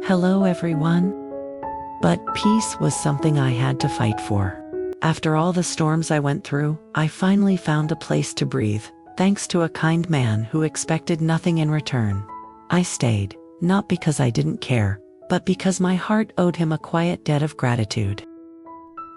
Hello everyone. But peace was something I had to fight for. After all the storms I went through, I finally found a place to breathe, thanks to a kind man who expected nothing in return. I stayed, not because I didn't care, but because my heart owed him a quiet debt of gratitude.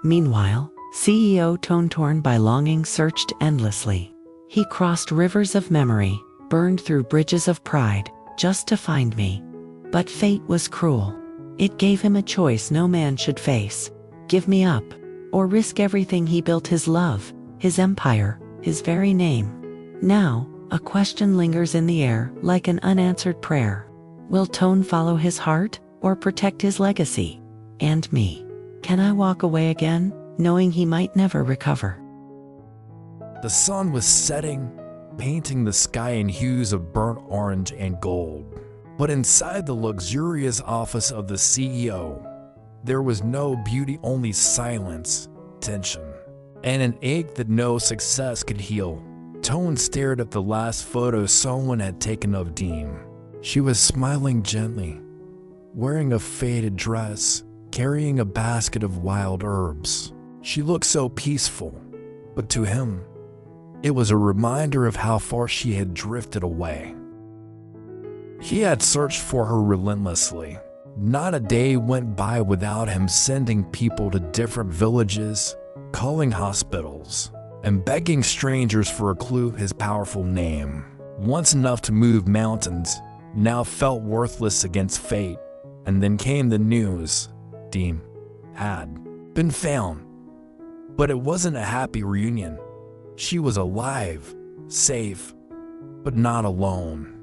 Meanwhile, CEO Toan, torn by longing, searched endlessly. He crossed rivers of memory, burned through bridges of pride, just to find me. But fate was cruel. It gave him a choice no man should face: give me up, or risk everything he built: his love, his empire, his very name. Now, a question lingers in the air like an unanswered prayer. Will Toan follow his heart, or protect his legacy? And me? Can I walk away again, knowing he might never recover? The sun was setting, painting the sky in hues of burnt orange and gold. But inside the luxurious office of the CEO, there was no beauty, only silence, tension, and an ache that no success could heal. Toan stared at the last photo someone had taken of Deem. She was smiling gently, wearing a faded dress, carrying a basket of wild herbs. She looked so peaceful, but to him, it was a reminder of how far she had drifted away. He had searched for her relentlessly. Not a day went by without him sending people to different villages, calling hospitals, and begging strangers for a clue. His powerful name, once enough to move mountains, now felt worthless against fate. And then came the news: Deem had been found. But it wasn't a happy reunion. She was alive, safe, but not alone.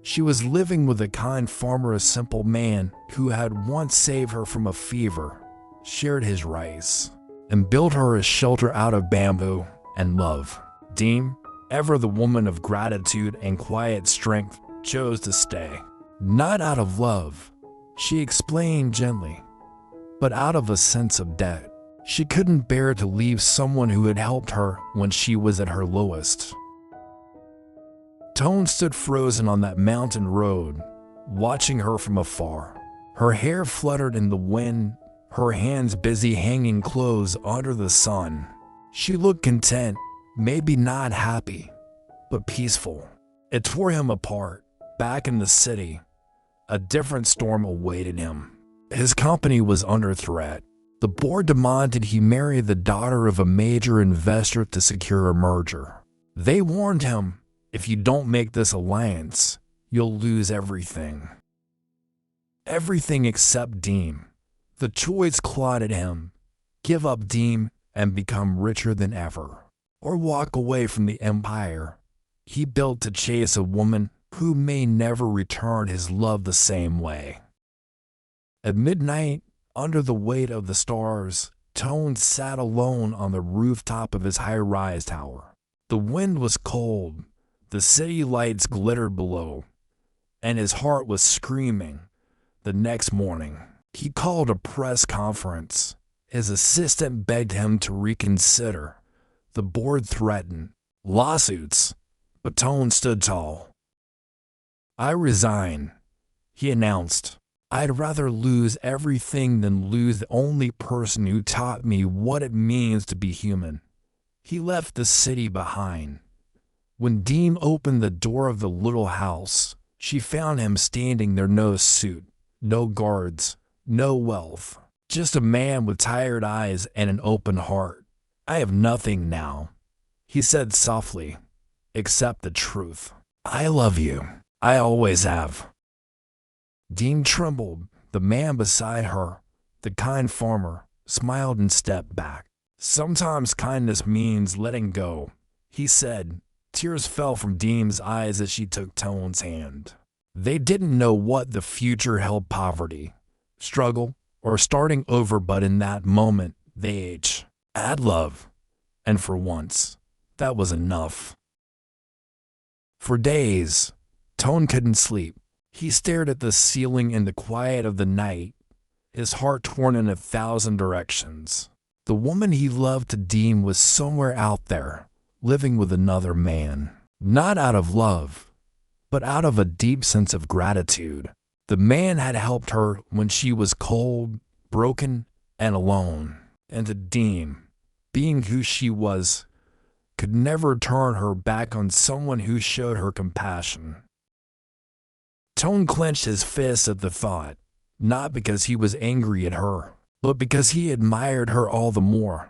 She was living with a kind farmer, a simple man who had once saved her from a fever, shared his rice, and built her a shelter out of bamboo and love. Deem, ever the woman of gratitude and quiet strength, chose to stay. Not out of love, she explained gently, but out of a sense of debt. She couldn't bear to leave someone who had helped her when she was at her lowest. Toan stood frozen on that mountain road, watching her from afar. Her hair fluttered in the wind, her hands busy hanging clothes under the sun. She looked content, maybe not happy, but peaceful. It tore him apart. Back in the city, a different storm awaited him. His company was under threat. The board demanded he marry the daughter of a major investor to secure a merger. They warned him, if you don't make this alliance, you'll lose everything. Everything except Deem. The choice clawed at him: give up Deem and become richer than ever, or walk away from the empire he built to chase a woman who may never return his love the same way. At midnight, under the weight of the stars, Toan sat alone on the rooftop of his high-rise tower. The wind was cold, the city lights glittered below, and his heart was screaming. The next morning, he called a press conference. His assistant begged him to reconsider. The board threatened lawsuits, but Toan stood tall. "I resign," he announced. "I'd rather lose everything than lose the only person who taught me what it means to be human." He left the city behind. When Deem opened the door of the little house, she found him standing there, no suit, no guards, no wealth, just a man with tired eyes and an open heart. "I have nothing now," he said softly, "except the truth. I love you. I always have." Deem trembled. The man beside her, the kind farmer, smiled and stepped back. "Sometimes kindness means letting go," he said. Tears fell from Deem's eyes as she took Toan's hand. They didn't know what the future held: poverty, struggle, or starting over, but in that moment, they each had love. And for once, that was enough. For days, Toan couldn't sleep. He stared at the ceiling in the quiet of the night, his heart torn in 1,000 directions. The woman he loved to Deem was somewhere out there, living with another man. Not out of love, but out of a deep sense of gratitude. The man had helped her when she was cold, broken, and alone. And Deem, being who she was, could never turn her back on someone who showed her compassion. Toan clenched his fist at the thought, not because he was angry at her, but because he admired her all the more.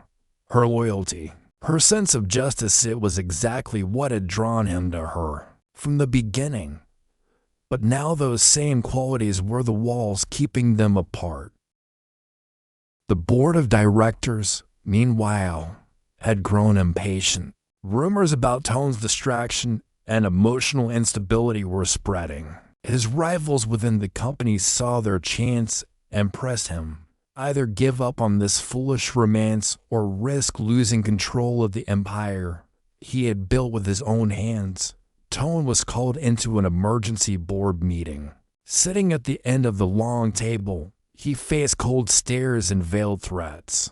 Her loyalty, her sense of justice, it was exactly what had drawn him to her from the beginning. But now those same qualities were the walls keeping them apart. The board of directors, meanwhile, had grown impatient. Rumors about Toan's distraction and emotional instability were spreading. His rivals within the company saw their chance and pressed him. Either give up on this foolish romance or risk losing control of the empire he had built with his own hands. Toan was called into an emergency board meeting. Sitting at the end of the long table, he faced cold stares and veiled threats.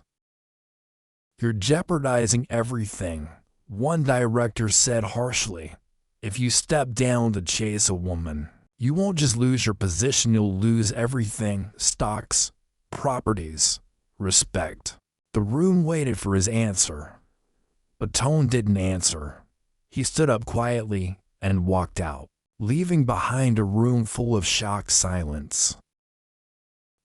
"You're jeopardizing everything," one director said harshly. "If you step down to chase a woman, you won't just lose your position, you'll lose everything: stocks, properties, respect." The room waited for his answer, but Toan didn't answer. He stood up quietly and walked out, leaving behind a room full of shocked silence.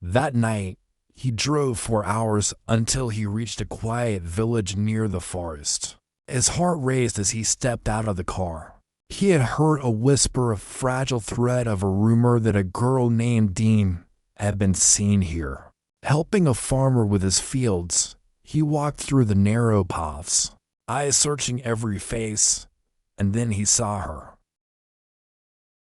That night, he drove for hours until he reached a quiet village near the forest. His heart raced as he stepped out of the car. He had heard a whisper, a fragile thread of a rumor that a girl named Deem had been seen here, helping a farmer with his fields. He walked through the narrow paths, eyes searching every face, and then he saw her.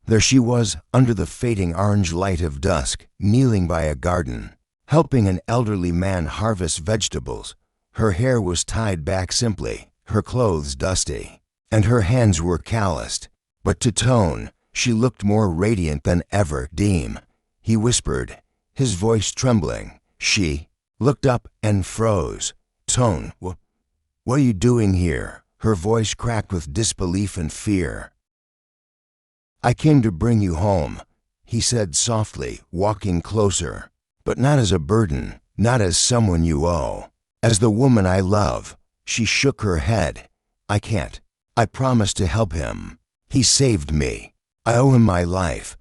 There she was, under the fading orange light of dusk, kneeling by a garden, helping an elderly man harvest vegetables. Her hair was tied back simply, her clothes dusty, and her hands were calloused. But to Toan, she looked more radiant than ever. "Deem," he whispered, his voice trembling. She looked up and froze. "Toan, what are you doing here?" Her voice cracked with disbelief and fear. "I came to bring you home," he said softly, walking closer. "But not as a burden, not as someone you owe. As the woman I love." She shook her head. "I can't. I promised to help him. He saved me. I owe him my life."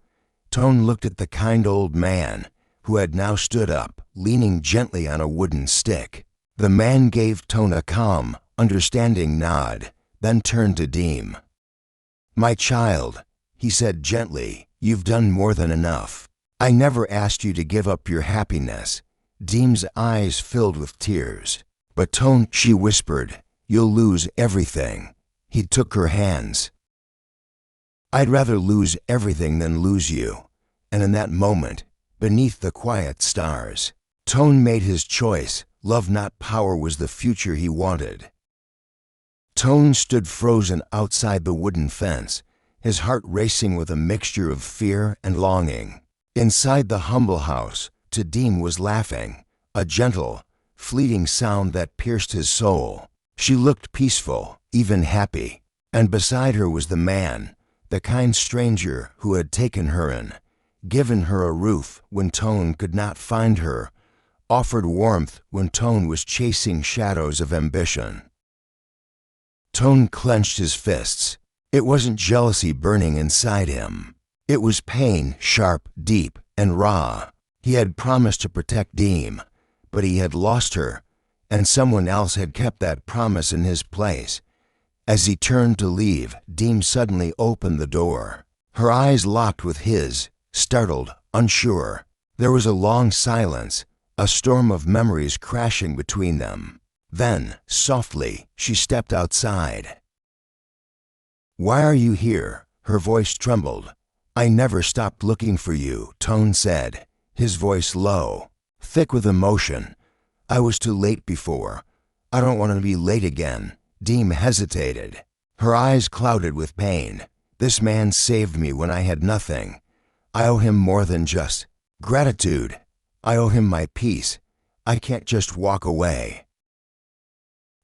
Toan looked at the kind old man, who had now stood up, leaning gently on a wooden stick. The man gave Toan a calm, understanding nod, then turned to Deem. "My child," he said gently, "you've done more than enough. I never asked you to give up your happiness." Deem's eyes filled with tears. "But Toan," she whispered, "you'll lose everything." He took her hands. "I'd rather lose everything than lose you." And in that moment, beneath the quiet stars, Toan made his choice. Love, not power, was the future he wanted. Toan stood frozen outside the wooden fence, his heart racing with a mixture of fear and longing. Inside the humble house, Deem was laughing, a gentle, fleeting sound that pierced his soul. She looked peaceful, even happy, and beside her was the man, the kind stranger who had taken her in, given her a roof when Toan could not find her, offered warmth when Toan was chasing shadows of ambition. Toan clenched his fists. It wasn't jealousy burning inside him. It was pain, sharp, deep, and raw. He had promised to protect Deem, but he had lost her, and someone else had kept that promise in his place. As he turned to leave, Deem suddenly opened the door. Her eyes locked with his, startled, unsure. There was a long silence, a storm of memories crashing between them. Then, softly, she stepped outside. "Why are you here?" Her voice trembled. "I never stopped looking for you," Toan said, his voice low, thick with emotion. "I was too late before. I don't want to be late again." Deem hesitated, her eyes clouded with pain. "This man saved me when I had nothing. I owe him more than just gratitude. I owe him my peace. I can't just walk away."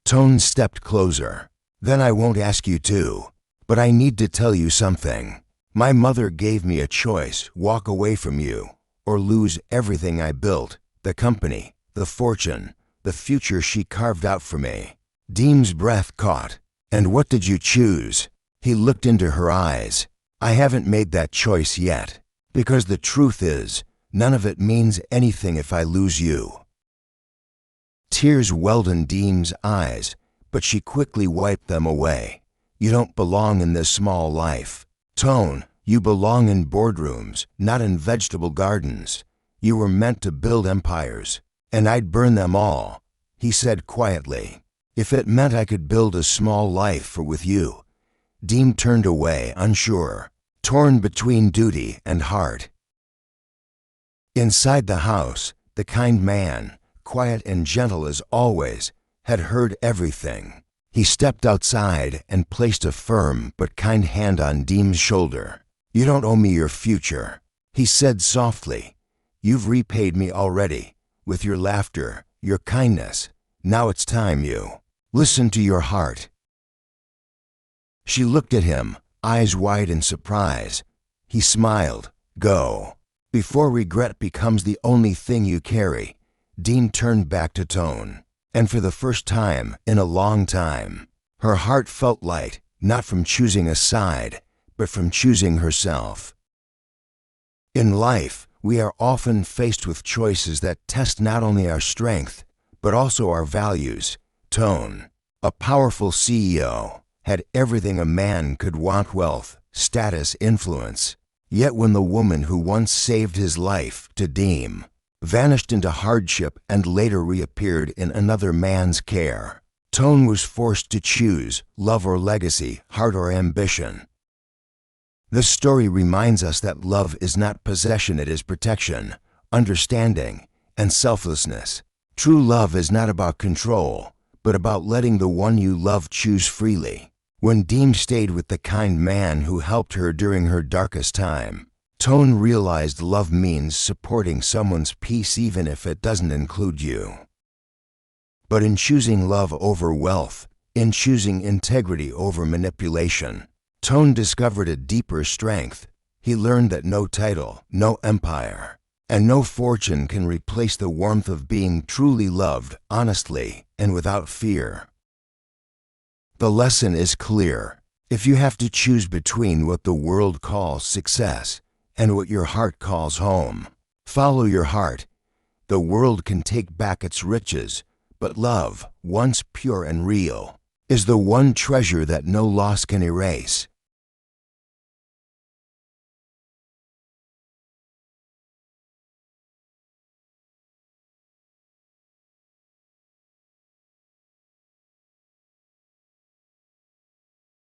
Toan stepped closer. "Then I won't ask you to, but I need to tell you something." My mother gave me a choice: walk away from you, or lose everything I built, the company, the fortune, the future she carved out for me. Deem's breath caught. And what did you choose? He looked into her eyes. I haven't made that choice yet, because the truth is, none of it means anything if I lose you. Tears welled in Deem's eyes, but she quickly wiped them away. You don't belong in this small life. Toan, you belong in boardrooms, not in vegetable gardens. You were meant to build empires, and I'd burn them all, he said quietly, if it meant I could build a small life for with you. Deem turned away, unsure, torn between duty and heart. Inside the house, the kind man, quiet and gentle as always, had heard everything. He stepped outside and placed a firm but kind hand on Deem's shoulder. You don't owe me your future, he said softly. You've repaid me already, with your laughter, your kindness. Now it's time you listen to your heart. She looked at him, eyes wide in surprise. He smiled. Go, before regret becomes the only thing you carry. Deem turned back to Toan, and for the first time in a long time, her heart felt light, not from choosing a side, but from choosing herself. In life, we are often faced with choices that test not only our strength, but also our values. Toan, a powerful CEO, had everything a man could want: wealth, status, influence. Yet when the woman who once saved his life, Deem, vanished into hardship and later reappeared in another man's care, Toan was forced to choose love or legacy, heart or ambition. This story reminds us that love is not possession, it is protection, understanding, and selflessness. True love is not about control, but about letting the one you love choose freely. When Deem stayed with the kind man who helped her during her darkest time, Toan realized love means supporting someone's peace even if it doesn't include you. But in choosing love over wealth, in choosing integrity over manipulation, Toan discovered a deeper strength. He learned that no title, no empire, and no fortune can replace the warmth of being truly loved, honestly, and without fear. The lesson is clear. If you have to choose between what the world calls success and what your heart calls home, follow your heart. The world can take back its riches, but love, once pure and real, is the one treasure that no loss can erase.